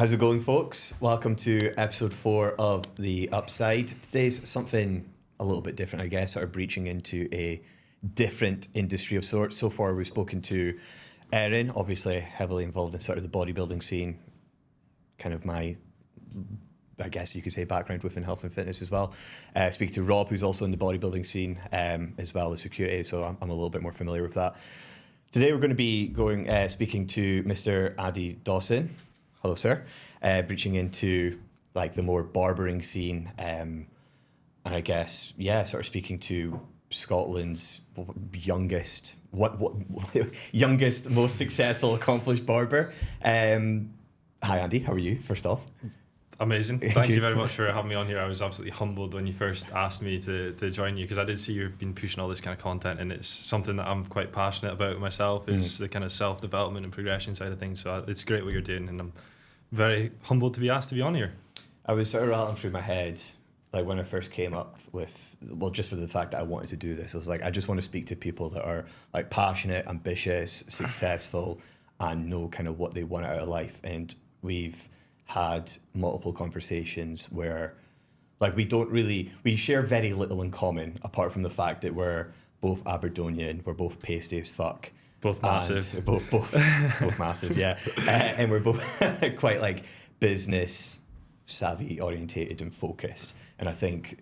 How's it going, folks? Welcome to episode 4 of The Upside. Today's something a little bit different, I guess, sort of breaching into a different industry of sorts. So far, we've spoken to Erin, obviously heavily involved in sort of the bodybuilding scene, kind of my, I guess you could say, background within health and fitness as well. Speaking to Rob, who's also in the bodybuilding scene, as well as security, so I'm a little bit more familiar with that. Today, we're going to be speaking to Mr. Andy Dawson. Hello, sir. Breaching into like the more barbering scene, and I guess sort of speaking to Scotland's youngest, youngest, most successful, accomplished barber. Hi, Andy. How are you? First off, amazing. Thank you very much for having me on here. I was absolutely humbled when you first asked me to join you, because I did see you've been pushing all this kind of content, and it's something that I'm quite passionate about myself, is the kind of self-development and progression side of things. So it's great what you're doing, and I'm very humbled to be asked to be on here. I was sort of rattling through my head, like when I first came up with, just with the fact that I wanted to do this, I was like, I just want to speak to people that are like passionate, ambitious, successful, and know kind of what they want out of life. And we've had multiple conversations where like we share very little in common, apart from the fact that we're both Aberdonian, we're both pasty as fuck. Both massive. Both massive, yeah. And we're both quite like business savvy orientated and focused. And I think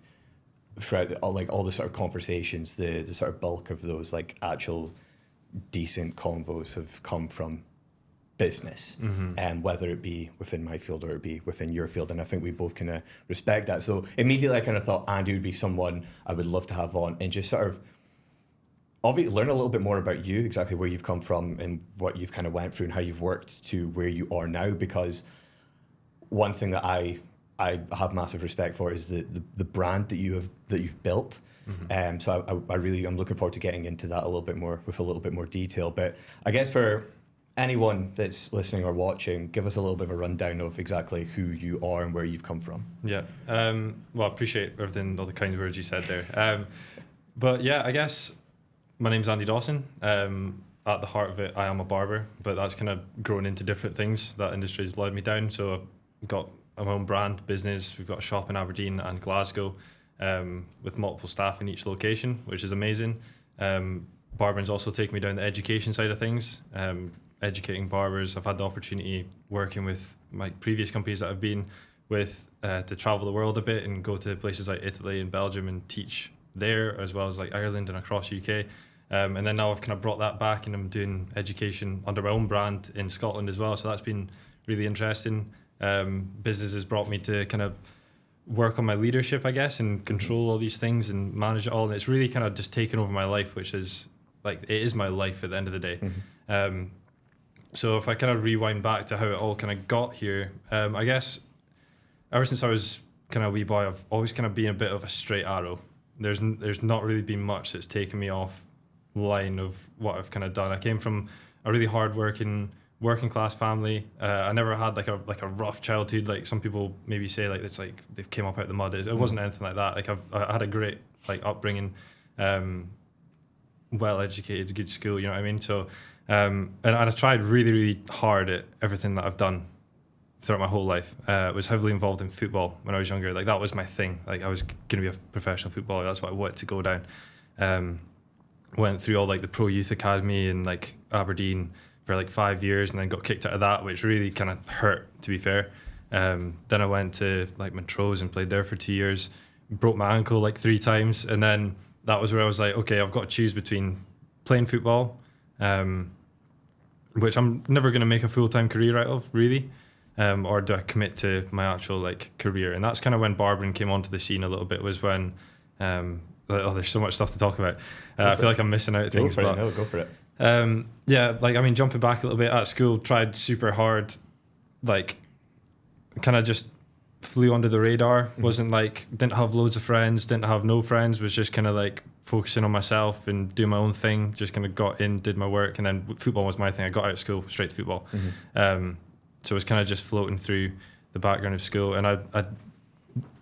throughout all the sort of conversations, the sort of bulk of those like actual decent convos have come from business, and whether it be within my field or it be within your field. And I think we both kind of respect that. So immediately I kind of thought Andy would be someone I would love to have on and just sort of obviously learn a little bit more about you, exactly where you've come from and what you've kind of went through and how you've worked to where you are now. Because one thing that I have massive respect for is the brand that you've built. So I'm looking forward to getting into that a little bit more with a little bit more detail. But I guess for anyone that's listening or watching, give us a little bit of a rundown of exactly who you are and where you've come from. Yeah. Well, I appreciate everything, all the kind words you said there. But yeah, I guess my name's Andy Dawson. At the heart of it, I am a barber, but that's kind of grown into different things. That industry has led me down. So I've got my own brand business. We've got a shop in Aberdeen and Glasgow, with multiple staff in each location, which is amazing. Barbering's also taken me down the education side of things, educating barbers. I've had the opportunity working with my previous companies that I've been with to travel the world a bit and go to places like Italy and Belgium and teach there, as well as like Ireland and across UK. And then now I've kind of brought that back and I'm doing education under my own brand in Scotland as well. So that's been really interesting. Business has brought me to kind of work on my leadership, I guess, and control all these things and manage it all. And it's really kind of just taken over my life, which is like, it is my life at the end of the day. So if I kind of rewind back to how it all kind of got here, I guess ever since I was kind of a wee boy, I've always kind of been a bit of a straight arrow. There's not really been much that's taken me off line of what I've kind of done. I came from a really hard-working, working-class family. I never had like a rough childhood, like some people maybe say like it's like they've came up out the mud. It wasn't anything like that. Like I had a great like upbringing, well-educated, good school. You know what I mean? So and I tried really, really hard at everything that I've done throughout my whole life. Was heavily involved in football when I was younger. Like that was my thing. Like I was going to be a professional footballer. That's what I wanted to go down. Went through all like the pro youth academy in like Aberdeen for like 5 years, and then got kicked out of that, which really kind of hurt, to be fair. Then I went to like Montrose and played there for 2 years. Broke my ankle like 3 times, and then that was where I was like, okay, I've got to choose between playing football, which I'm never going to make a full-time career out of, really. Or do I commit to my actual like career? And that's kind of when barbering came onto the scene a little bit, was when, there's so much stuff to talk about. I feel like I'm missing out things. Go for it. Yeah, like, I mean, jumping back a little bit, at school, tried super hard, like kind of just flew under the radar. Wasn't like, didn't have loads of friends, didn't have no friends, was just kind of like focusing on myself and doing my own thing. Just kind of got in, did my work, and then football was my thing. I got out of school straight to football. So it was kind of just floating through the background of school, and I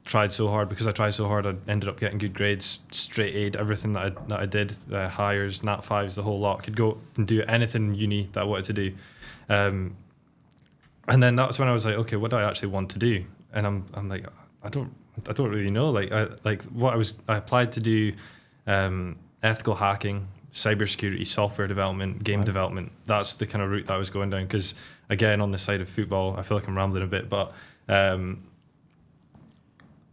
tried so hard. Because I tried so hard, I ended up getting good grades, straight A'd everything that I did, hires, Nat 5s, the whole lot. Could go and do anything in uni that I wanted to do. And then that's when I was like, okay, what do I actually want to do? And I'm like, I don't really know. Like I applied to do ethical hacking, cybersecurity, software development, game development. That's the kind of route that I was going down. Because again, on the side of football, I feel like I'm rambling a bit, but I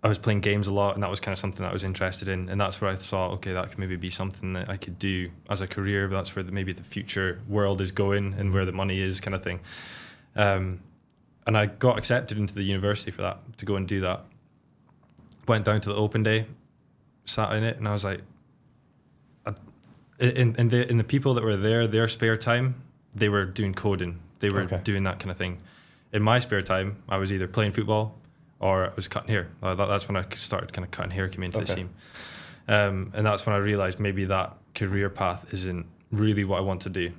was playing games a lot, and that was kind of something that I was interested in. And that's where I thought, okay, that could maybe be something that I could do as a career. But that's where maybe the future world is going and where the money is, kind of thing. And I got accepted into the university for that, to go and do that. Went down to the open day, sat in it, and I was like, in the people that were there, their spare time, they were doing coding. They were doing that kind of thing. In my spare time, I was either playing football or I was cutting hair. That's when I started kind of cutting hair, came into the scene. And that's when I realized maybe that career path isn't really what I want to do.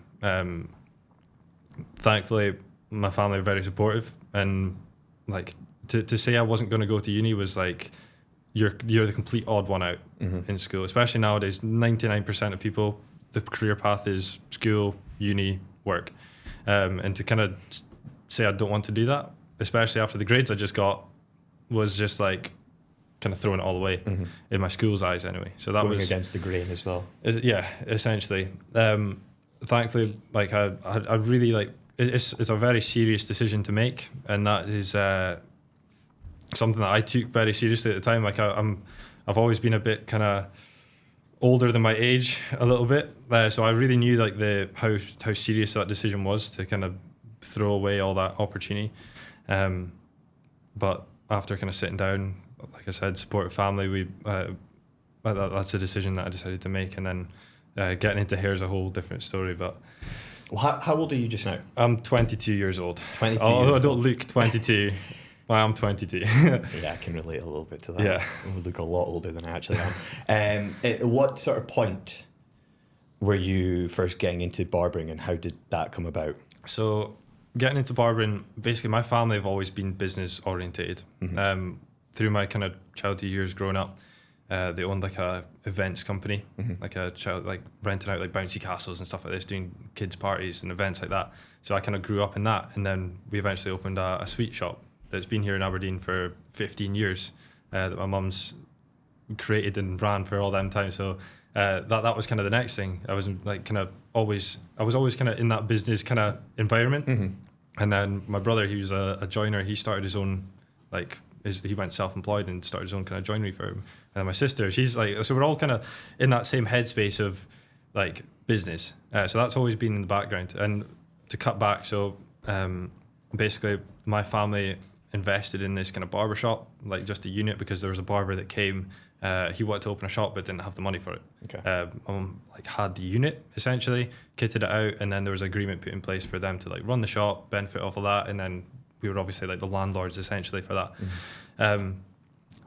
Thankfully, my family are very supportive, and like to say I wasn't going to go to uni was like, you're the complete odd one out in school, especially nowadays. 99% of people, the career path is school, uni, work. And to kind of say I don't want to do that, especially after the grades I just got, was just like kind of throwing it all away in my school's eyes anyway. So that going was against the grain as well. Yeah, essentially. Thankfully, like I really like it's a very serious decision to make, and that is something that I took very seriously at the time. Like I've always been a bit kind of older than my age a little bit, so I really knew like how serious that decision was to kind of throw away all that opportunity. But after kind of sitting down, like I said, supportive family, that's a decision that I decided to make. And then getting into hair is a whole different story. But well, how old are you just now? I'm 22 years old. 22 Although I don't look 22. I am 22. Yeah, I can relate a little bit to that. Yeah. I look a lot older than I actually am. At what sort of point were you first getting into barbering, and how did that come about? So getting into barbering, basically my family have always been business orientated. Through my kind of childhood years growing up, they owned like a events company, like renting out like bouncy castles and stuff like this, doing kids parties and events like that. So I kind of grew up in that, and then we eventually opened a sweet shop that's been here in Aberdeen for 15 years, that my mum's created and ran for all them time. So that was kind of the next thing. I was like I was always kind of in that business kind of environment. And then my brother, he was a joiner. He started his own, he went self-employed and started his own kind of joinery firm. And then my sister, she's like, so we're all kind of in that same headspace of like business. So that's always been in the background. And to cut back, so basically my family invested in this kind of barber shop, like just a unit, because there was a barber that came. He wanted to open a shop but didn't have the money for it. My mum had the unit essentially, kitted it out, and then there was an agreement put in place for them to like run the shop, benefit off of that, and then we were obviously like the landlords essentially for that.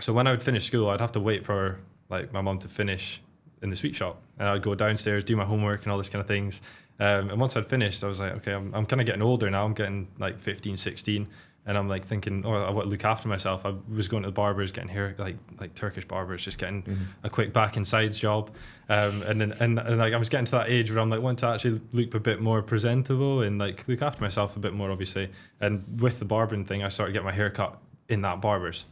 So when I would finish school, I'd have to wait for like my mum to finish in the sweet shop, and I'd go downstairs, do my homework and all this kind of things. And once I'd finished, I was like, okay, I'm kind of getting older now. I'm getting like 15, 16. And I'm like thinking, I want to look after myself. I was going to the barbers, getting hair, like Turkish barbers, just getting a quick back and sides job. And like I was getting to that age where I'm like, want to actually look a bit more presentable and like look after myself a bit more, obviously. And with the barbering thing, I started getting my hair cut in that barbers.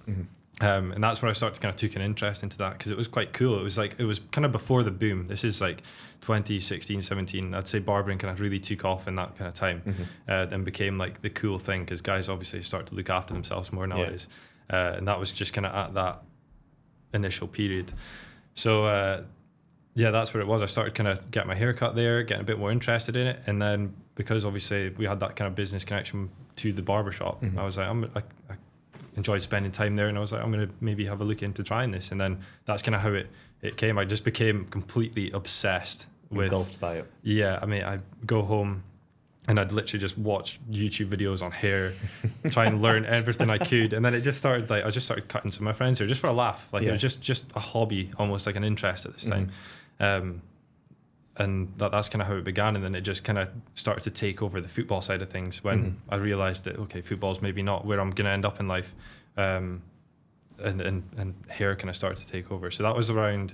And that's where I started to kind of took an interest into that, because it was quite cool. It was kind of before the boom. This is like 2016, 17. I'd say barbering kind of really took off in that kind of time, and became like the cool thing, because guys obviously start to look after themselves more nowadays. And that was just kind of at that initial period. So that's where it was. I started kind of getting my hair cut there, getting a bit more interested in it. And then because obviously we had that kind of business connection to the barbershop, I was like, I enjoyed spending time there, and I was like, I'm going to maybe have a look into trying this. And then that's kind of how it came. I just became completely obsessed with... Engulfed by it. Yeah, I mean, I'd go home and I'd literally just watch YouTube videos on hair, try and learn everything I could. And then it just started, I just started cutting some of my friends hair just for a laugh. It was just a hobby, almost like an interest at this time. And that's kind of how it began. And then it just kind of started to take over the football side of things when I realized that, okay, football's maybe not where I'm going to end up in life. And hair kind of started to take over. So that was around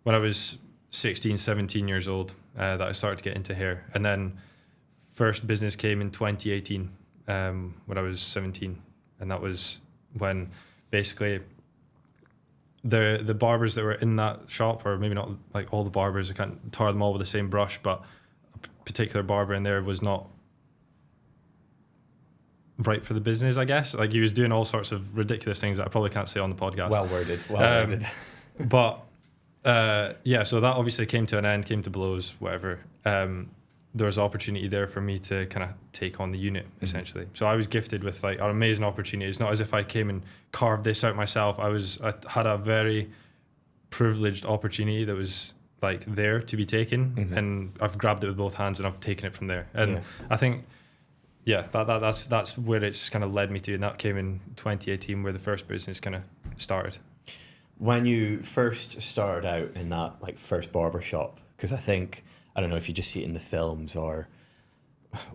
when I was 16, 17 years old, that I started to get into hair. And then first business came in 2018. when I was 17, and that was when basically the barbers that were in that shop, or maybe not like all the barbers, I can't tar them all with the same brush, but a particular barber in there was not right for the business, I guess. Like, he was doing all sorts of ridiculous things that I probably can't say on the podcast. Well worded. But yeah, so that obviously came to an end, came to blows, whatever. There was opportunity there for me to kind of take on the unit, essentially. So I was gifted with like an amazing opportunity. It's not as if I came and carved this out myself. I had a very privileged opportunity that was like there to be taken, and I've grabbed it with both hands and I've taken it from there. And I think, yeah, that's where it's kind of led me to, and that came in 2018, where the first business kind of started. When you first started out in that like first barber shop, because I don't know if you just see it in the films or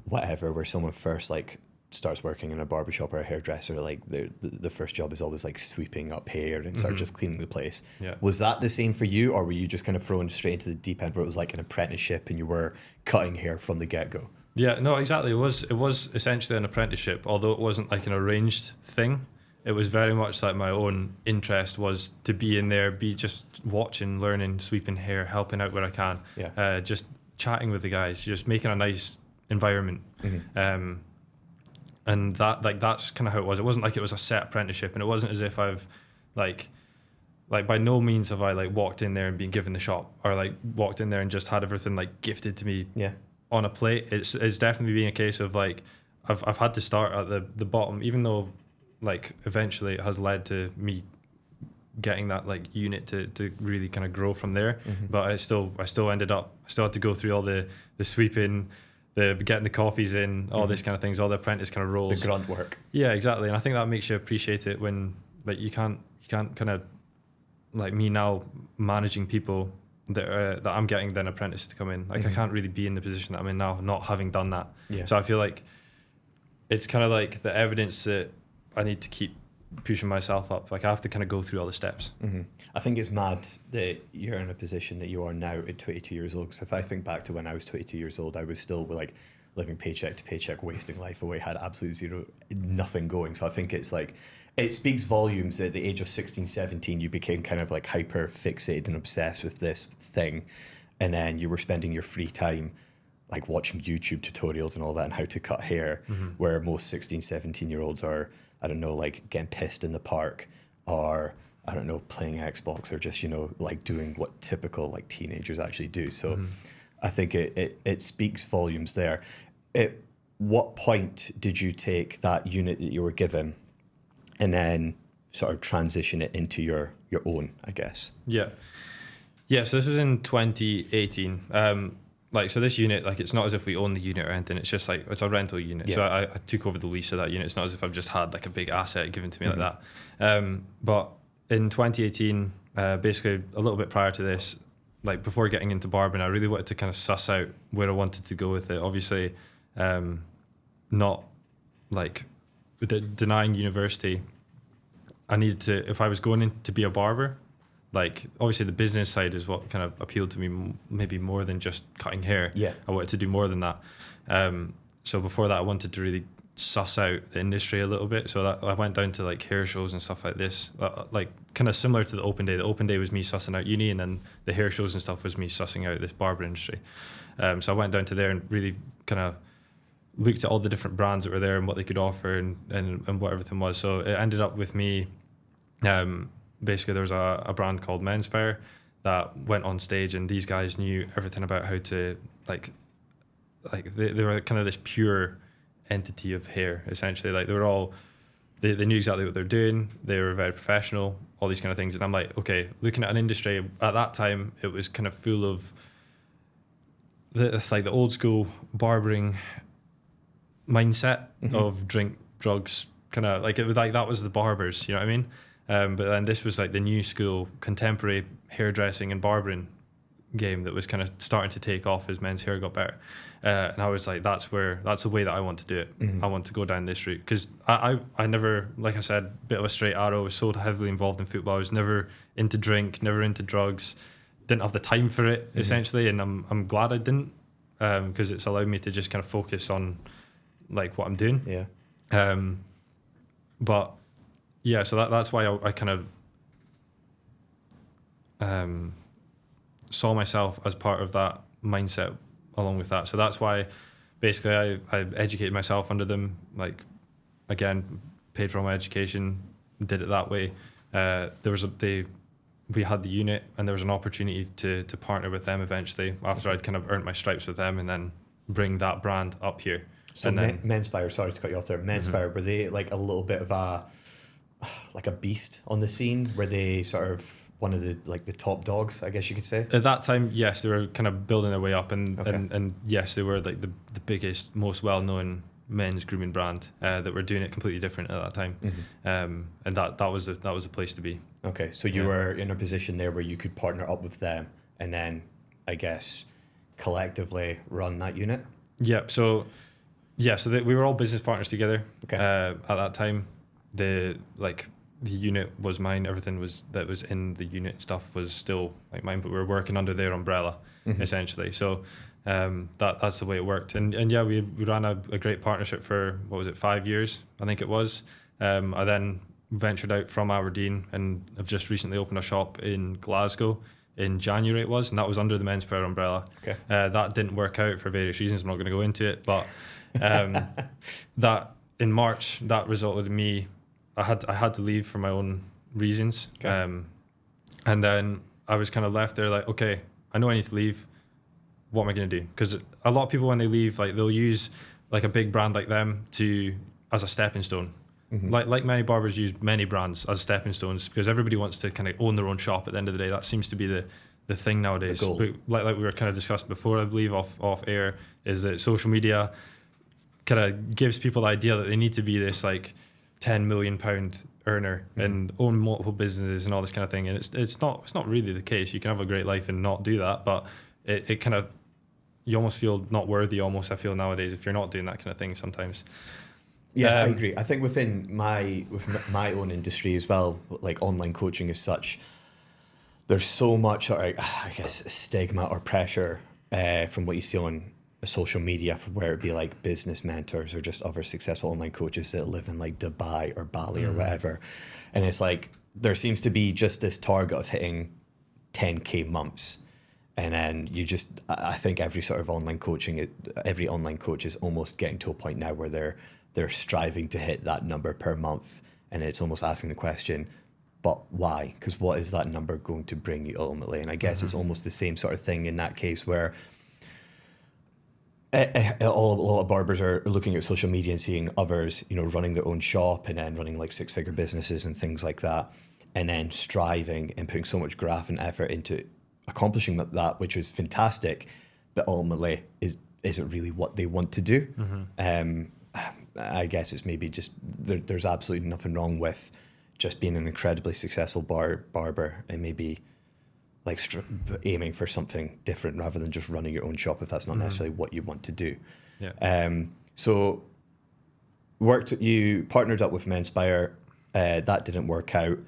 whatever, where someone first like starts working in a barbershop or a hairdresser, like the first job is always like sweeping up hair and start just cleaning the place. Yeah. Was that the same for you, or were you just kind of thrown straight into the deep end where it was like an apprenticeship and you were cutting hair from the get-go? Yeah, no, exactly. It was essentially an apprenticeship, although it wasn't like an arranged thing. It was very much like my own interest was to be in there, be just watching, learning, sweeping hair, helping out where I can. Yeah. Just chatting with the guys, just making a nice environment. And that's kind of how it was. It wasn't like it was a set apprenticeship, and it wasn't as if I've like by no means have I like walked in there and been given the shop, or like walked in there and just had everything like gifted to me on a plate. It's definitely been a case of like I've had to start at the bottom, even though like eventually it has led to me getting that like unit to really kind of grow from there. But I still had to go through all the sweeping, the getting the coffees in, all this kind of things, all the apprentice kind of roles, the grunt work. Yeah, exactly. And I think that makes you appreciate it when like you can't kind of like me now managing people that I'm getting then apprentices to come in. Like I can't really be in the position that I'm in now, not having done that. Yeah. So I feel like it's kind of like the evidence that I need to keep pushing myself up. Like I have to kind of go through all the steps. I think it's mad that you're in a position that you are now at 22 years old. Because if I think back to when I was 22 years old, I was still like living paycheck to paycheck, wasting life away, had absolutely nothing going. So I think it's like, it speaks volumes that at the age of 16, 17, you became kind of like hyper fixated and obsessed with this thing. And then you were spending your free time like watching YouTube tutorials and all that and how to cut hair, where most 16, 17-year-olds are, I don't know, like getting pissed in the park, or I don't know, playing Xbox, or just, like doing what typical like teenagers actually do. So I think it speaks volumes there. At what point did you take that unit that you were given and then sort of transition it into your own, I guess? Yeah. So this was in 2018. So this unit, like it's not as if we own the unit or anything. It's just like it's a rental unit. Yeah. So I took over the lease of that unit. It's not as if I've just had like a big asset given to me like that. But in 2018, basically a little bit prior to this, like before getting into barbering, I really wanted to kind of suss out where I wanted to go with it. Obviously, not like denying university. I needed to, if I was going in to be a barber, like obviously the business side is what kind of appealed to me maybe more than just cutting hair. Yeah, I wanted to do more than that. So before that, I wanted to really suss out the industry a little bit. So that I went down to like hair shows and stuff like this, like kind of similar to the open day. The open day was me sussing out uni, and then the hair shows and stuff was me sussing out this barber industry. So I went down to there and really kind of looked at all the different brands that were there and what they could offer and what everything was. So it ended up with me. Basically, there was a brand called Menspire that went on stage, and these guys knew everything about how to like they were kind of this pure entity of hair, essentially. Like they knew exactly what they're doing. They were very professional, all these kind of things. And I'm like, okay, looking at an industry at that time, it was kind of full of the old school barbering mindset of drink, drugs, kind of like it was like that was the barbers, you know what I mean? But then this was like the new school contemporary hairdressing and barbering game that was kind of starting to take off as men's hair got better. And I was like, that's the way that I want to do it. I want to go down this route, because I never, like I said, bit of a straight arrow. I was so heavily involved in football. I was never into drink, never into drugs, didn't have the time for it essentially. And I'm glad I didn't, because it's allowed me to just kind of focus on like what I'm doing. Yeah. But yeah, so that's why I kind of saw myself as part of that mindset along with that. So that's why basically I educated myself under them, like, again, paid for all my education, did it that way. We had the unit, and there was an opportunity to partner with them eventually after I'd kind of earned my stripes with them, and then bring that brand up here. So and then Menspire, sorry to cut you off there. Menspire, were they like a little bit of a beast on the scene? Were they sort of one of the top dogs, I guess you could say? At that time, yes, they were kind of building their way up, and Okay. and yes, they were like the biggest, most well-known men's grooming brand that were doing it completely different at that time. And that was the place to be. Okay, so you were in a position there where you could partner up with them, and then I guess collectively run that unit. Yeah. So we were all business partners together. Okay. At that time, the unit was mine. Everything that was in the unit stuff was still like mine, but we were working under their umbrella essentially. So that's the way it worked. And yeah, we ran a great partnership for, what was it, 5 years, I think it was. I then ventured out from Aberdeen and have just recently opened a shop in Glasgow in January it was, and that was under the Menspire umbrella. Okay. That didn't work out for various reasons. I'm not going to go into it, but that in March, that resulted in me, I had to leave for my own reasons. Okay. And then I was kind of left there like, okay, I know I need to leave. What am I going to do? Because a lot of people, when they leave, like, they'll use like a big brand like them as a stepping stone. Like many barbers use many brands as stepping stones, because everybody wants to kind of own their own shop at the end of the day. That seems to be the thing nowadays. The goal. But like we were kind of discussing before, I believe off air, is that social media kind of gives people the idea that they need to be this like £10 million earner and own multiple businesses and all this kind of thing. And it's not really the case. You can have a great life and not do that, but it kind of, you almost feel not worthy almost, I feel, nowadays, if you're not doing that kind of thing sometimes. Yeah, I agree. I think with my own industry as well, like online coaching as such, there's so much, I guess, stigma or pressure from what you see on social media, from where it be like business mentors or just other successful online coaches that live in like Dubai or Bali or whatever. And it's like, there seems to be just this target of hitting 10K months. And then I think every sort of online coaching, every online coach is almost getting to a point now where they're striving to hit that number per month, and it's almost asking the question, but why? Because what is that number going to bring you ultimately? And I guess it's almost the same sort of thing in that case, where a lot of barbers are looking at social media and seeing others, running their own shop and then running like 6-figure businesses and things like that, and then striving and putting so much graft and effort into accomplishing that, which is fantastic, but ultimately is it really what they want to do? I guess it's maybe just there's absolutely nothing wrong with just being an incredibly successful barber and maybe like aiming for something different rather than just running your own shop if that's not necessarily what you want to do. Yeah. So you partnered up with Menspire, that didn't work out.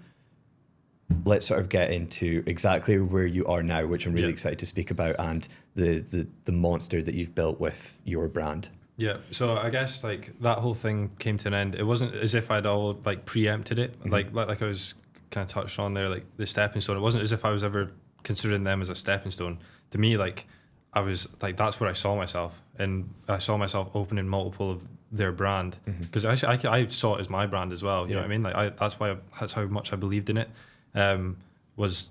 Let's sort of get into exactly where you are now, which I'm really excited to speak about, and the monster that you've built with your brand. Yeah, so I guess like that whole thing came to an end. It wasn't as if I'd all like preempted it, like I was kind of touched on there, like the stepping stone. It wasn't as if I was ever considering them as a stepping stone. To me, like I was like, that's where I saw myself, and I saw myself opening multiple of their brand, because I saw it as my brand as well. You know what I mean? Like that's how much I believed in it. Was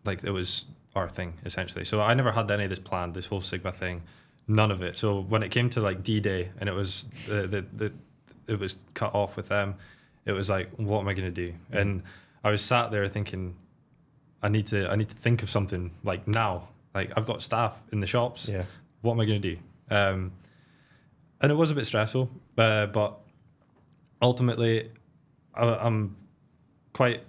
like it was our thing essentially. So I never had any of this planned, this whole Sigma thing. None of it. So when it came to like D-Day and it was it was cut off with them, it was like, what am I going to do? And I was sat there thinking, I need to think of something like now. Like I've got staff in the shops. Yeah. What am I going to do? And it was a bit stressful, but ultimately, I'm quite.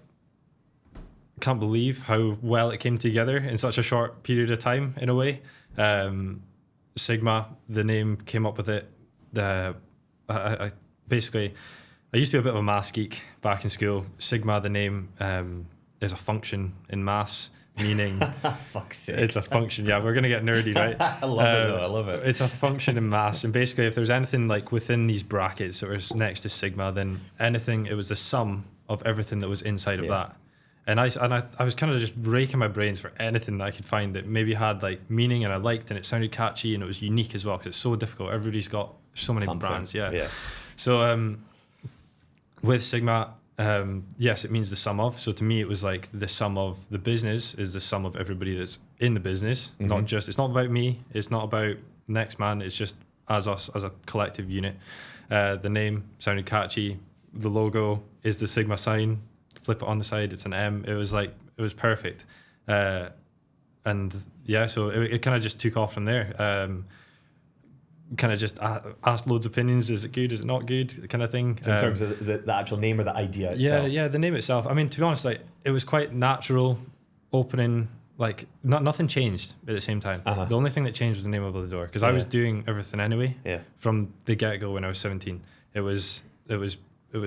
Can't believe how well it came together in such a short period of time. In a way. Sigma, the name came up with it. I basically, I used to be a bit of a maths geek back in school. Sigma, the name, is a function in maths. meaning. Fuck's sake. It's a function. Yeah, we're going to get nerdy, right? I love it though. I love it. It's a function in maths. And basically, if there's anything like within these brackets that was next to sigma, then anything, it was the sum of everything that was inside of that. And I was kind of just raking my brains for anything that I could find that maybe had like meaning and I liked and it sounded catchy and it was unique as well, because it's so difficult. Everybody's got so many brands. Yeah. So with sigma, yes, it means the sum of. So to me, it was like the sum of the business is the sum of everybody that's in the business. Not just, it's not about me. It's not about next man. It's just as us, as a collective unit. The name sounded catchy. The logo is the sigma sign. Flip it on the side, it's an M. It was perfect. And yeah, so it kind of just took off from there. Kind of just asked loads of opinions. Is it good? Is it not good? Kind of thing. So in terms of the actual name or the idea itself? Yeah, the name itself. I mean, to be honest, like it was quite natural, opening. Like nothing changed at the same time. The only thing that changed was the name above the door, because I was doing everything anyway. Yeah. From the get go when I was 17, it was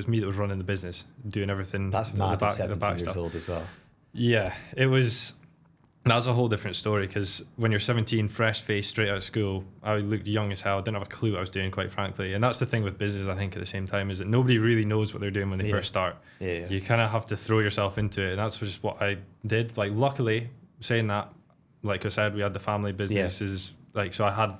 me that was running the business, doing everything. That's mad. 17 years old as well. Yeah, it was. That's a whole different story, because when you're 17, fresh faced, straight out of school, I looked young as hell. I didn't have a clue what I was doing, quite frankly. And that's the thing with business, I think, at the same time, is that nobody really knows what they're doing when they first start. Yeah. You kind of have to throw yourself into it. And that's just what I did. Like, luckily, saying that, like I said, we had the family businesses. Like, so I had,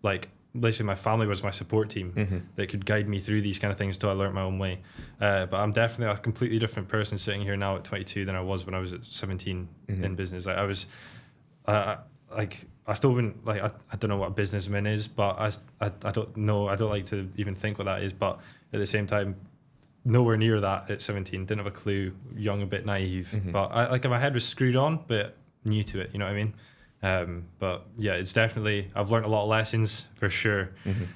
like, basically my family was my support team that could guide me through these kind of things until I learned my own way. But I'm definitely a completely different person sitting here now at 22 than I was when I was at 17 in business. Like I was, like I still wouldn't like. I don't know what a businessman is, but I don't know. I don't like to even think what that is. But at the same time, nowhere near that at 17. Didn't have a clue. Young, a bit naive. But my head was screwed on, but new to it. You know what I mean? But yeah, it's definitely, I've learned a lot of lessons for sure.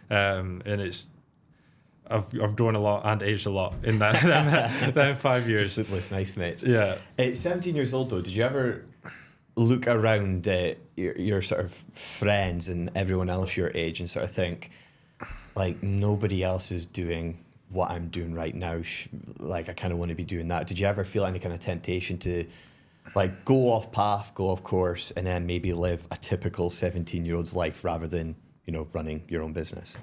And it's, I've grown a lot and aged a lot in that 5 years. Sleepless nights, mate. Yeah. At 17 years old though, did you ever look around your sort of friends and everyone else your age and sort of think, like, nobody else is doing what I'm doing right now? Like, I kind of want to be doing that. Did you ever feel any kind of temptation to, like, go off path, go off course, and then maybe live a typical 17-year-old's life rather than, you know, running your own business?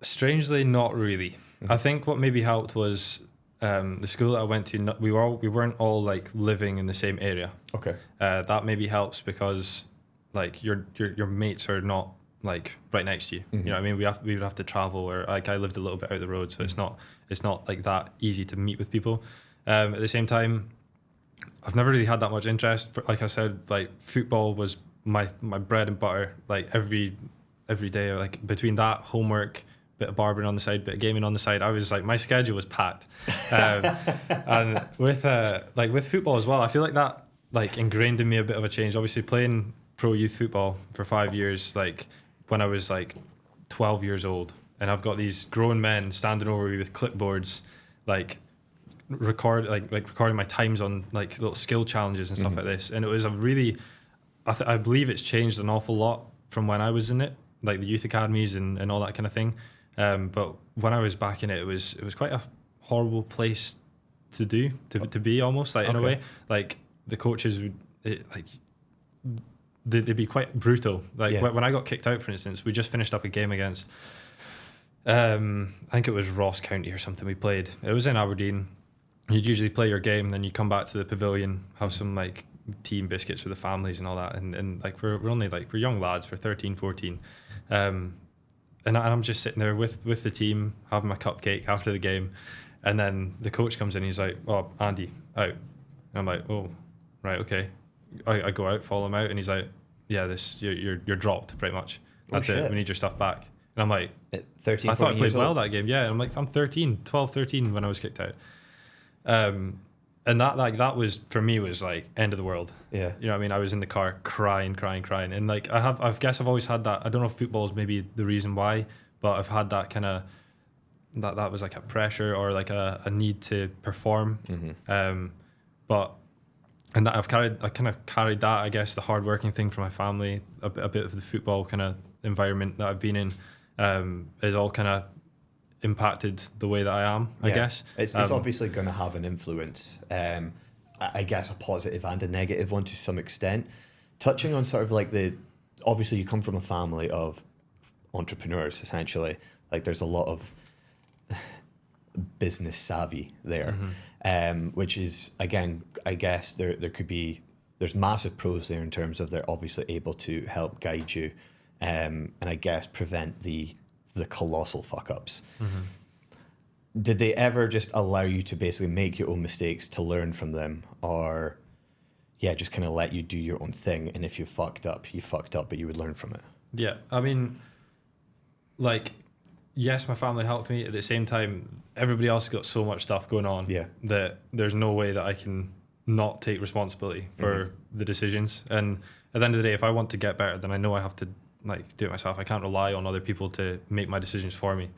Strangely, not really. I think what maybe helped was the school that I went to. We weren't all like living in the same area. Okay. That maybe helps because, like, your mates are not like right next to you. You know what I mean? We would have to travel, or like I lived a little bit out the road, so it's not like that easy to meet with people. At the same time, I've never really had that much interest. Like I said, like football was my bread and butter. Like every day, like between that, homework, bit of barbering on the side, bit of gaming on the side, I was like, my schedule was packed. And with football as well, I feel like that like ingrained in me a bit of a change. Obviously playing pro youth football for 5 years, like when I was like 12 years old, and I've got these grown men standing over me with clipboards, like recording my times on like little skill challenges and stuff like this. And it was a really, I believe it's changed an awful lot from when I was in it, like the youth academies and all that kind of thing. But when I was back in it, it was quite a horrible place to be almost, like in a way. Like the coaches would they'd be quite brutal. Like when I got kicked out, for instance, we just finished up a game against I think it was Ross County or something we played. It was in Aberdeen. You'd usually play your game, then you come back to the pavilion, have some like tea and biscuits for the families and all that, and like we're only like, we're young lads, we're 13, 14, and I'm just sitting there with the team having my cupcake after the game, and then the coach comes in, he's like, "Oh, Andy, out." And I'm like, "Oh, right, okay." I go out, follow him out, and he's like, "Yeah, you're dropped pretty much. That's it. We need your stuff back." And I'm like, at 13, I thought I played well that game. Yeah, and I'm like, I'm 12, 13 when I was kicked out. And that was, for me, was like end of the world. Yeah. You know what I mean? I was in the car crying. And like, I guess I've always had that. I don't know if football is maybe the reason why, but I've had that kind of, that was like a pressure or like a need to perform. But, and that I kind of carried that, I guess, the hardworking thing from my family, a bit of the football kind of environment that I've been in, is all kind of impacted the way that I am, I guess. It's obviously going to have an influence. I guess, a positive and a negative one to some extent. Touching on sort of like obviously you come from a family of entrepreneurs, essentially. Like there's a lot of business savvy there, which is, again, I guess there's massive pros there in terms of they're obviously able to help guide you, and I guess prevent the colossal fuck ups. Did they ever just allow you to basically make your own mistakes to learn from them, or just kind of let you do your own thing, and if you fucked up, but you would learn from it? Yeah, I mean, like, yes, my family helped me. At the same time, everybody else got so much stuff going on that there's no way that I can not take responsibility for the decisions. And at the end of the day, if I want to get better, then I know I have to like do it myself. I can't rely on other people to make my decisions for me.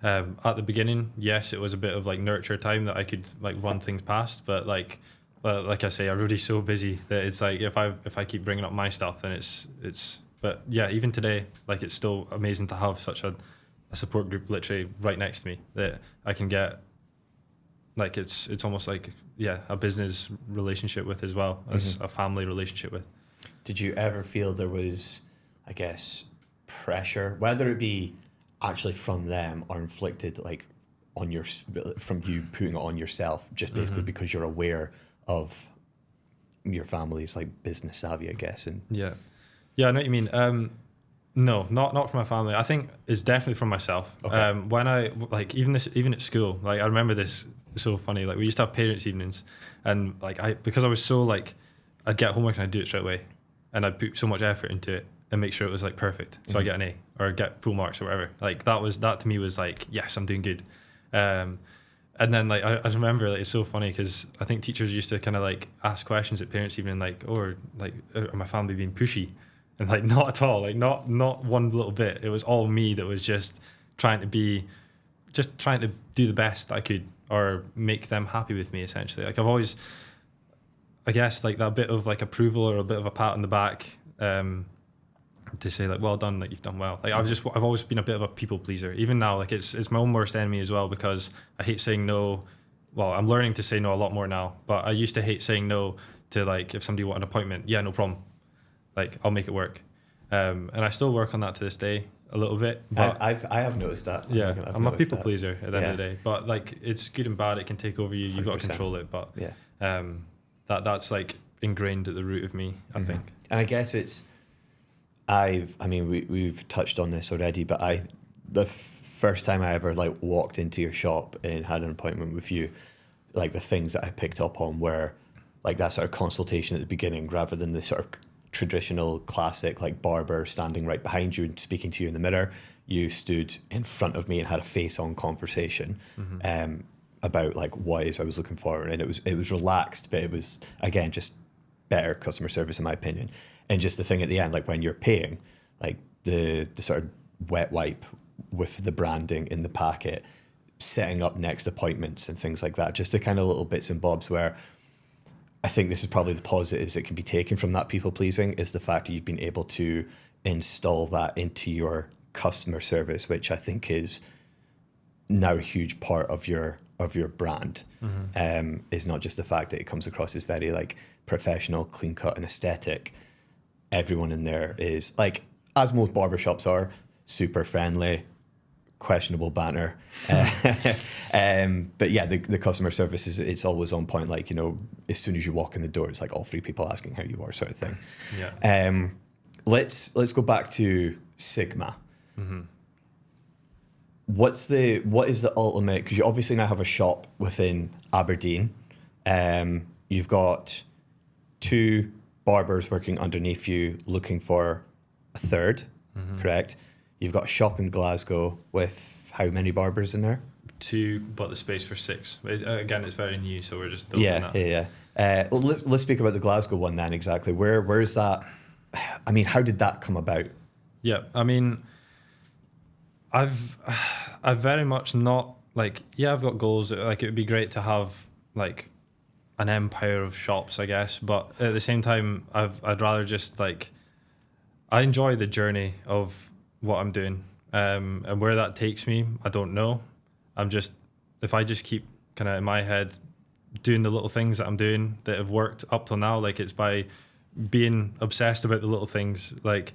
At the beginning, yes, it was a bit of like nurture time that I could like run things past, but like I say, everybody's so busy that it's like if I keep bringing up my stuff, then it's. But yeah, even today, like it's still amazing to have such a support group literally right next to me that I can get. Like it's almost like a business relationship with as well as a family relationship with. Did you ever feel there was, I guess, pressure, whether it be actually from them or inflicted like from you putting it on yourself, just basically because you're aware of your family's like business savvy, I guess? And I know what you mean. No, not from my family. I think it's definitely from myself. Okay. When I like even at school, like I remember this. It's so funny. Like we used to have parents' evenings, and like because I was so like, I'd get homework and I'd do it straight away, and I'd put so much effort into it and make sure it was like perfect, so I get an A or get full marks or whatever. Like that to me was like, yes, I'm doing good. And then like I remember like it's so funny because I think teachers used to kind of like ask questions at parents' evening like, or like, are my family being pushy? And like not at all, like not one little bit. It was all me that was just trying to do the best I could or make them happy with me, essentially. Like I've always, I guess, like that bit of like approval or a bit of a pat on the back to say like, well done, like you've done well. Like I've always been a bit of a people pleaser. Even now, like it's my own worst enemy as well, because I hate saying no. Well, I'm learning to say no a lot more now, but I used to hate saying no to like if somebody wanted an appointment. Yeah, no problem. Like I'll make it work. And I still work on that to this day a little bit. But I have noticed that. Yeah, I'm a people pleaser at the end of the day. But like it's good and bad. It can take over you. You've 100%. Got to control it. But that's like ingrained at the root of me, I think. And I guess we've touched on this already, but the first time I ever like walked into your shop and had an appointment with you, like the things that I picked up on were like that sort of consultation at the beginning rather than the sort of traditional classic like barber standing right behind you and speaking to you in the mirror. You stood in front of me and had a face-on conversation about like what it is I was looking for, and it was relaxed, but it was again just better customer service in my opinion. And just the thing at the end, like when you're paying, like the sort of wet wipe with the branding in the packet, setting up next appointments and things like that, just the kind of little bits and bobs where I think this is probably the positives that can be taken from that people pleasing, is the fact that you've been able to install that into your customer service, which I think is now a huge part of your brand. Is not just the fact that it comes across as very like professional, clean cut and aesthetic. Everyone in there is like, as most barbershops are, super friendly, questionable banter. But yeah, the customer service it's always on point. Like, you know, as soon as you walk in the door, it's like all three people asking how you are, sort of thing. Yeah. Let's go back to Sigma. What is the ultimate, because you obviously now have a shop within Aberdeen. You've got 2 barbers working underneath you looking for a third, correct? You've got a shop in Glasgow with how many barbers in there? 2, but the space for 6. Again, it's very new, so we're just building that. Yeah. Well, let's speak about the Glasgow one then. Exactly. Where's that? I mean, how did that come about? Yeah, I mean, I've very much not like, I've got goals. Like it would be great to have like an empire of shops, I guess, but at the same time, I'd rather just like, I enjoy the journey of what I'm doing, and where that takes me, I don't know. If I just keep kind of in my head doing the little things that I'm doing that have worked up till now. Like, it's by being obsessed about the little things, like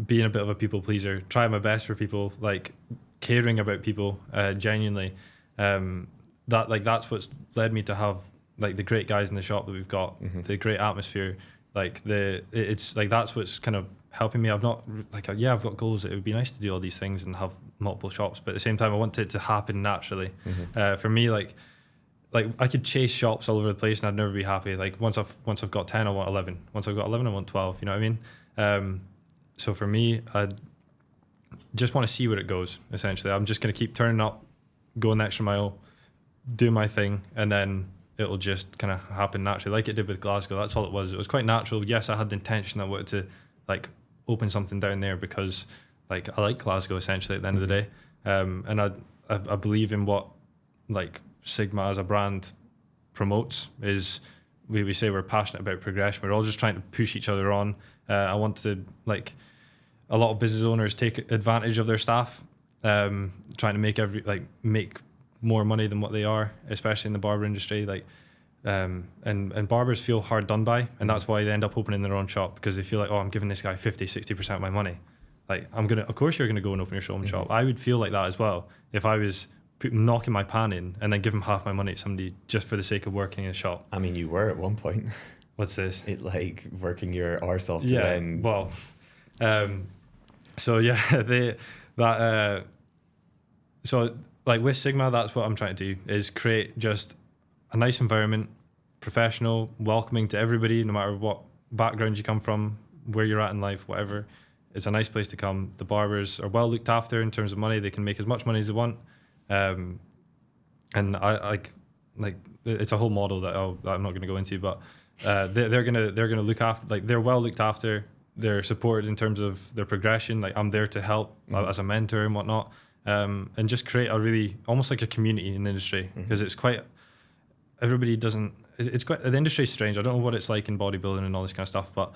being a bit of a people pleaser, trying my best for people, like caring about people genuinely. That's what's led me to have like the great guys in the shop that we've got, the great atmosphere. Like it's like that's what's kind of helping me. I've not like I've got goals. It would be nice to do all these things and have multiple shops, but at the same time, I want it to happen naturally. For me, like I could chase shops all over the place and I'd never be happy. Like once I've got 10, I want 11. Once I've got 11, I want 12. You know what I mean? So for me, I just want to see where it goes. Essentially, I'm just going to keep turning up, going the extra mile, do my thing, and then it'll just kind of happen naturally, like it did with Glasgow. That's all it was. It was quite natural. Yes, I had the intention. I wanted to like open something down there because like I like Glasgow essentially at the end of the day, and I believe in what like Sigma as a brand promotes is we say we're passionate about progression. We're all just trying to push each other on. I want to like a lot of business owners take advantage of their staff, trying to make more money than what they are, especially in the barber industry. Like, and barbers feel hard done by, and that's why they end up opening their own shop, because they feel like, oh, I'm giving this guy 50-60% of my money. Like, of course you're gonna go and open your own shop. I would feel like that as well if I was knocking my pan in and then giving half my money to somebody just for the sake of working in a shop. I mean, you were at one point. What's this? It like working your arse off to then. Well, so yeah, so like with Sigma, that's what I'm trying to do, is create just a nice environment, professional, welcoming to everybody, no matter what background you come from, where you're at in life, whatever. It's a nice place to come. The barbers are well looked after in terms of money. They can make as much money as they want. And I like it's a whole model that I'm not going to go into, but they're gonna look after, like they're well looked after. They're supported in terms of their progression. Like I'm there to help as a mentor and whatnot, and just create a really almost like a community in the industry, because it's quite everybody doesn't. It's quite the industry's strange. I don't know what it's like in bodybuilding and all this kind of stuff, but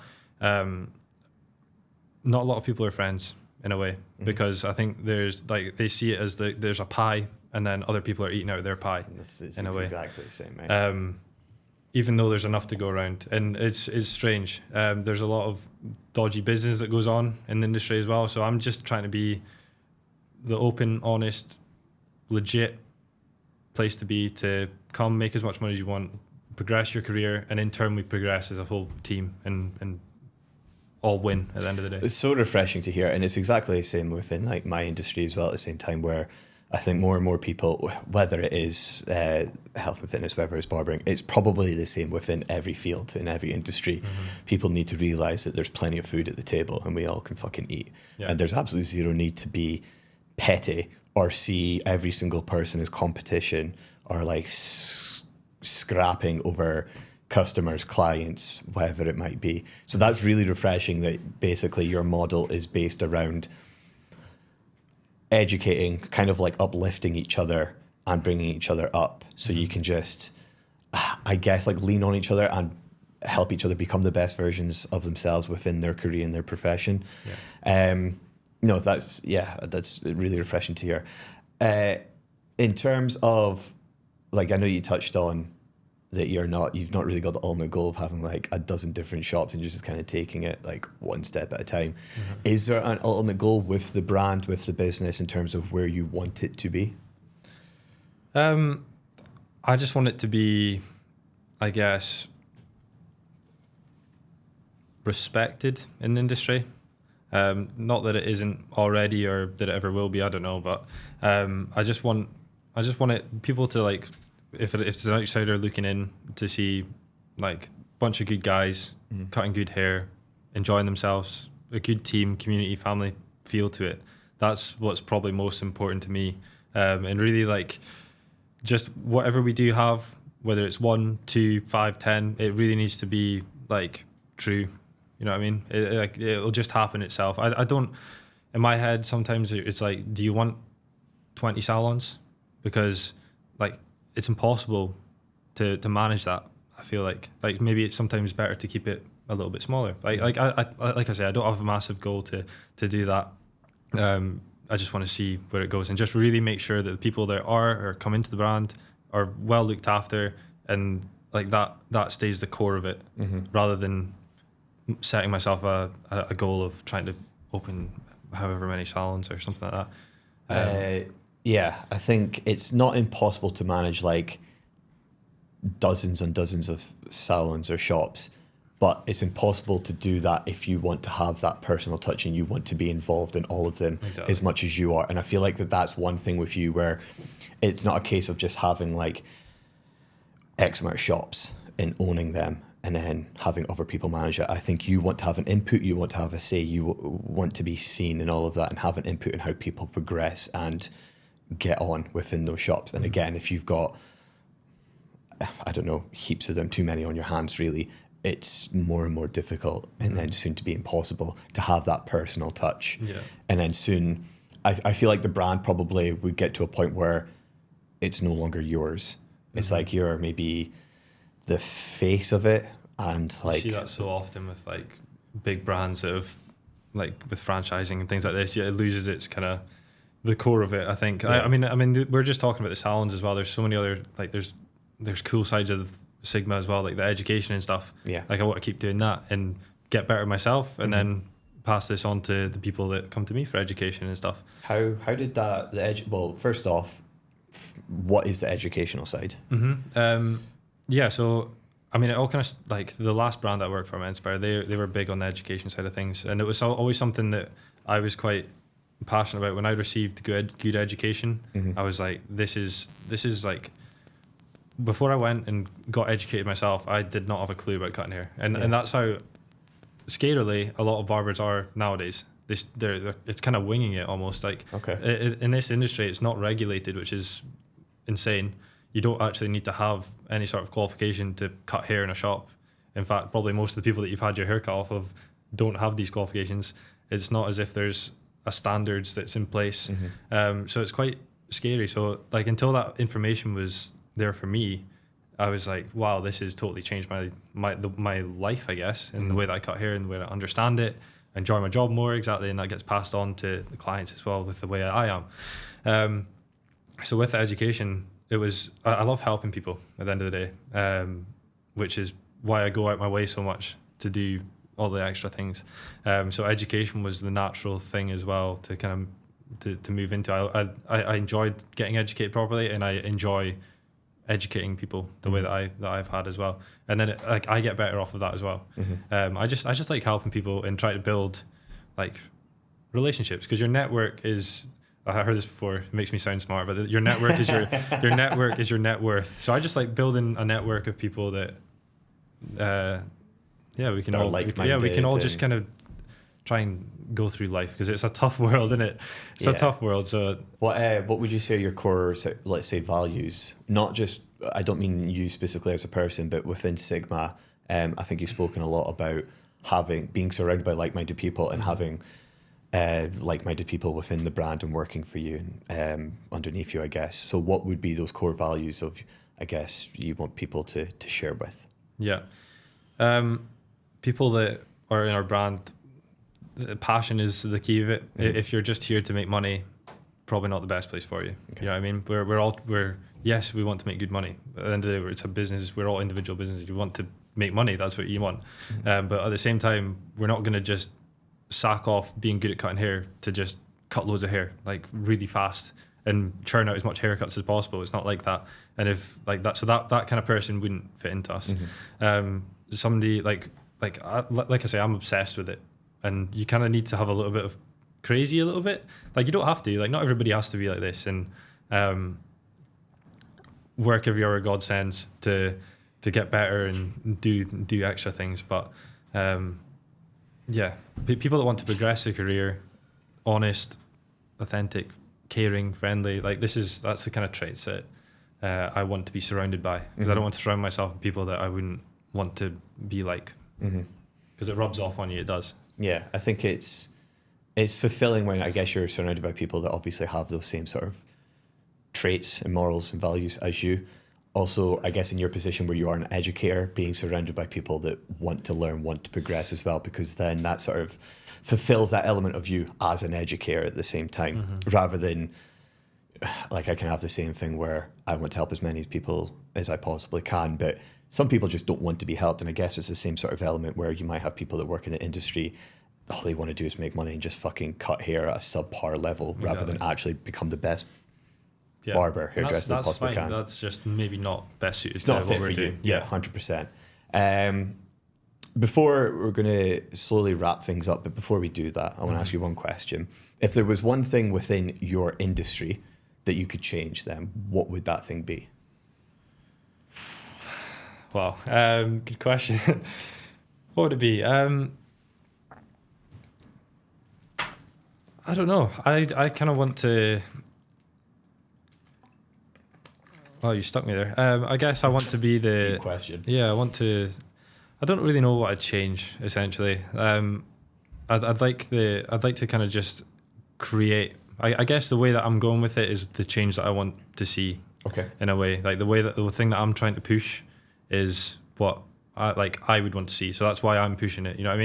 not a lot of people are friends in a way, because I think there's like they see it as there's a pie and then other people are eating out of their pie. It's in a way exactly the same, mate. Even though there's enough to go around, and it's strange. There's a lot of dodgy business that goes on in the industry as well. So I'm just trying to be the open, honest, legit place to be, to come make as much money as you want, progress your career, and in turn we progress as a whole team and all win at the end of the day. It's so refreshing to hear, and it's exactly the same within like my industry as well at the same time, where I think more and more people, whether it is health and fitness, whether it's barbering, it's probably the same within every field, in every industry. People need to realise that there's plenty of food at the table and we all can fucking eat. And there's absolutely zero need to be petty or see every single person as competition or like scrapping over customers, clients, whatever it might be. So that's really refreshing that basically your model is based around educating, kind of like uplifting each other and bringing each other up, so you can just, I guess, like lean on each other and help each other become the best versions of themselves within their career and their profession. No, that's really refreshing to hear. In terms of, like, I know you touched on that you've not really got the ultimate goal of having like a dozen different shops and you're just kind of taking it like one step at a time. Is there an ultimate goal with the brand, with the business, in terms of where you want it to be? I just want it to be, I guess, respected in the industry. Not that it isn't already or that it ever will be, I don't know, but I just want people to like, if it's an outsider looking in, to see like a bunch of good guys cutting good hair, enjoying themselves, a good team, community, family feel to it. That's what's probably most important to me. And really like just whatever we do have, whether it's 1, 2, 5, 10, it really needs to be like true. You know what I mean? It'll just happen itself. I don't, in my head, sometimes it's like, do you want 20 salons? Because like, it's impossible to manage that. I feel like maybe it's sometimes better to keep it a little bit smaller. Like I say, I don't have a massive goal to do that. I just want to see where it goes and just really make sure that the people that are or come into the brand are well looked after, and like that stays the core of it, rather than setting myself a goal of trying to open however many salons or something like that. Yeah, I think it's not impossible to manage like dozens and dozens of salons or shops, but it's impossible to do that if you want to have that personal touch and you want to be involved in all of them as much as you are. And I feel like that's one thing with you where it's not a case of just having like X amount of shops and owning them and then having other people manage it. I think you want to have an input, you want to have a say, you want to be seen in all of that and have an input in how people progress and get on within those shops. And again, if you've got, I don't know, heaps of them, too many on your hands really, it's more and more difficult and then soon to be impossible to have that personal touch. And then soon, I feel like the brand probably would get to a point where it's no longer yours. It's like you're maybe the face of it, and like you see that so often with like big brands that have like with franchising and things like this. Yeah, it loses its kind of the core of it. I think. I mean, we're just talking about the salons as well. There's so many other like there's cool sides of Sigma as well, like the education and stuff. Yeah, like I want to keep doing that and get better myself, and then pass this on to the people that come to me for education and stuff. How did that well, first off, what is the educational side? Yeah, so I mean, it all kind of like the last brand I worked for, Inspire, they were big on the education side of things, and it was always something that I was quite passionate about. When I received good education, I was like, this is like, before I went and got educated myself, I did not have a clue about cutting hair, and that's how scarily a lot of barbers are nowadays. They're it's kind of winging it almost. Like in this industry, it's not regulated, which is insane. You don't actually need to have any sort of qualification to cut hair in a shop. In fact, probably most of the people that you've had your hair cut off of don't have these qualifications. It's not as if there's a standards that's in place. So it's quite scary. So like until that information was there for me, I was like, wow, this has totally changed my life, I guess, in the way that I cut hair and the way that I understand it, enjoy my job more, exactly, and that gets passed on to the clients as well with the way I am. So with the education, it was, I love helping people at the end of the day, which is why I go out my way so much to do all the extra things. So education was the natural thing as well to kind of to move into. I enjoyed getting educated properly, and I enjoy educating people the way that I've had as well. And then I get better off of that as well. I just like helping people and try to build like relationships, because your network is, I heard this before, it makes me sound smart, but your network is your network is your net worth. So I just like building a network of people that we can all just kind of try and go through life, because it's a tough world, isn't it? It's a tough world. So what would you say are your core, let's say, values? Not just, I don't mean you specifically as a person, but within Sigma, I think you've spoken a lot about being surrounded by like-minded people and having like-minded people within the brand and working for you underneath you, I guess. So what would be those core values of, I guess, you want people to share with? Yeah. People that are in our brand, the passion is the key of it. If you're just here to make money, probably not the best place for you. You know what I mean? We're yes, we want to make good money. At the end of the day, it's a business. We're all individual businesses. You want to make money. That's what you want. But at the same time, we're not going to just sack off being good at cutting hair to just cut loads of hair like really fast and churn out as much haircuts as possible. It's not like that. And if like that, so that kind of person wouldn't fit into us. Somebody like I say, I'm obsessed with it, and you kind of need to have a little bit of crazy, a little bit. Like you don't have to. Like not everybody has to be like this, and work every hour God sends to get better and do extra things. But people that want to progress their career, honest, authentic, caring, friendly, like that's the kind of traits that I want to be surrounded by, because I don't want to surround myself with people that I wouldn't want to be like, because it rubs off on you. It does. Yeah, I think it's fulfilling when I guess you're surrounded by people that obviously have those same sort of traits and morals and values as you. Also, I guess in your position where you are an educator, being surrounded by people that want to learn, want to progress as well, because then that sort of fulfills that element of you as an educator at the same time, rather than like I can have the same thing where I want to help as many people as I possibly can, but some people just don't want to be helped. And I guess it's the same sort of element where you might have people that work in the industry, all they want to do is make money and just fucking cut hair at a subpar level rather than actually become the best barber, hairdresser they possibly can. That's just maybe not best suited it's to not fit what we're for doing. you. Yeah, 100%. Before we're going to slowly wrap things up, but before we do that, I want to ask you one question. If there was one thing within your industry that you could change, then what would that thing be? Wow, good question. What would it be? I don't know. I kind of want to. Well, you stuck me there. I guess I want to be the. Deep question. Yeah, I want to. I don't really know what I'd change. Essentially, I'd like to kind of just create. I guess the way that I'm going with it is the change that I want to see. Okay. In a way, like the thing that I'm trying to push is what I would want to see. So that's why I'm pushing it. You know what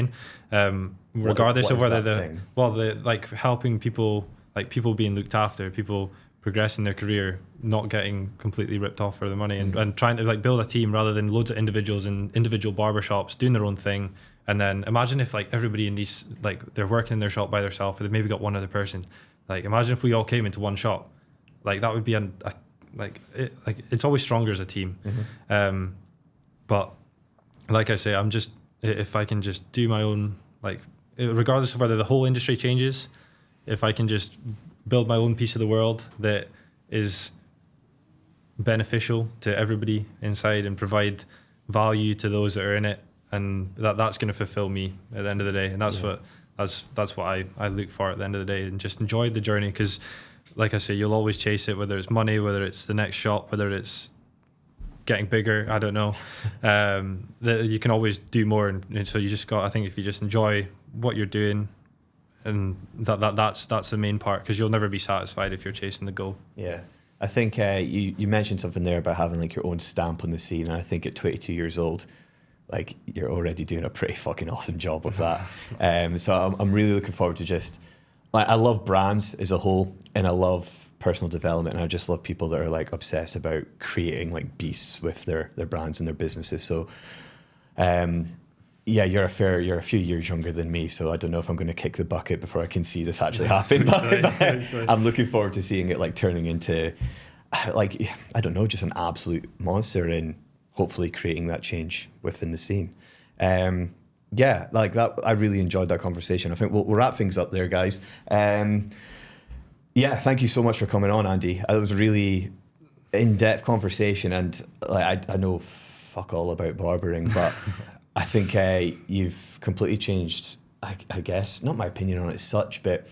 I mean? Regardless of whether the like helping people, like people being looked after, people progressing their career, not getting completely ripped off for the money, and trying to like build a team rather than loads of individuals in individual barbershops doing their own thing. And then imagine if like everybody in these, like they're working in their shop by themselves, or they've maybe got one other person. Like imagine if we all came into one shop, like that would be it's always stronger as a team. But like I say, I'm just, if I can just do my own, like regardless of whether the whole industry changes, if I can just build my own piece of the world that is beneficial to everybody inside and provide value to those that are in it, and that's going to fulfill me at the end of the day. And that's what I look for at the end of the day, and just enjoy the journey. Because like I say, you'll always chase it, whether it's money, whether it's the next shop, whether it's getting bigger, I don't know. You can always do more, and so you just got, I think if you just enjoy what you're doing, and that's the main part, because you'll never be satisfied if you're chasing the goal. Yeah. I think you mentioned something there about having like your own stamp on the scene, and I think at 22 years old, like you're already doing a pretty fucking awesome job of that. So I'm really looking forward to just, like, I love brands as a whole, and I love personal development, and I just love people that are like obsessed about creating like beasts with their brands and their businesses. So yeah, you're a few years younger than me, so I don't know if I'm going to kick the bucket before I can see this actually happen. But I'm looking forward to seeing it like turning into, like, I don't know, just an absolute monster, and hopefully creating that change within the scene. Yeah, like that. I really enjoyed that conversation. I think we'll wrap things up there, guys. Yeah, thank you so much for coming on, Andy. It was a really in-depth conversation, and like I know fuck all about barbering, but I think you've completely changed, I guess, not my opinion on it as such, but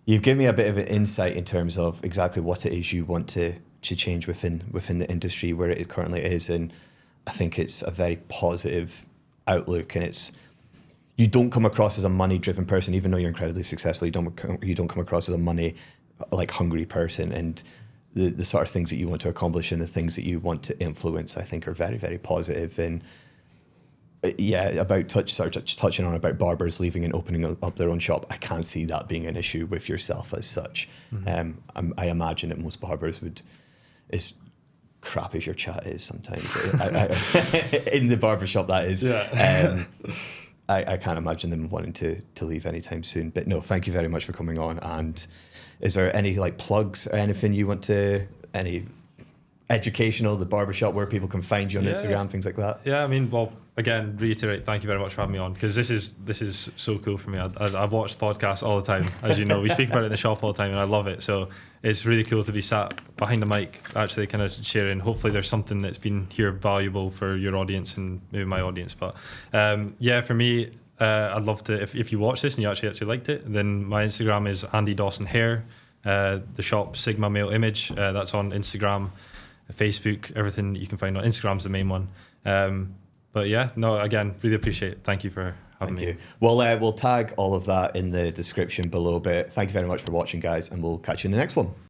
you've given me a bit of an insight in terms of exactly what it is you want to change within the industry where it currently is. And I think it's a very positive outlook, and you don't come across as a money-driven person, even though you're incredibly successful. You don't come across as a money, like, hungry person, and the sort of things that you want to accomplish and the things that you want to influence, I think, are very, very positive. And yeah, about touching on about barbers leaving and opening up their own shop, I can't see that being an issue with yourself as such. I imagine that most barbers would, as crap as your chat is sometimes, in the barbershop that is, I can't imagine them wanting to leave anytime soon. But no, thank you very much for coming on. And is there any like plugs or anything you want to, any educational, the barbershop, where people can find you on Instagram, things like that? Yeah, I mean, well, again, reiterate, thank you very much for having me on, because this is so cool for me. I've watched podcasts all the time, as you know. We speak about it in the shop all the time, and I love it. So it's really cool to be sat behind the mic, actually kind of sharing. Hopefully there's something that's been here valuable for your audience and maybe my audience. But yeah, for me, I'd love to, if you watch this and you actually liked it, then my Instagram is Andy Dawson Hair. The shop, Sigma Male Image, that's on Instagram, Facebook, everything you can find on Instagram's the main one. But yeah, no, again, really appreciate it. Thank you for having me. Well, we'll tag all of that in the description below, but thank you very much for watching, guys, and we'll catch you in the next one.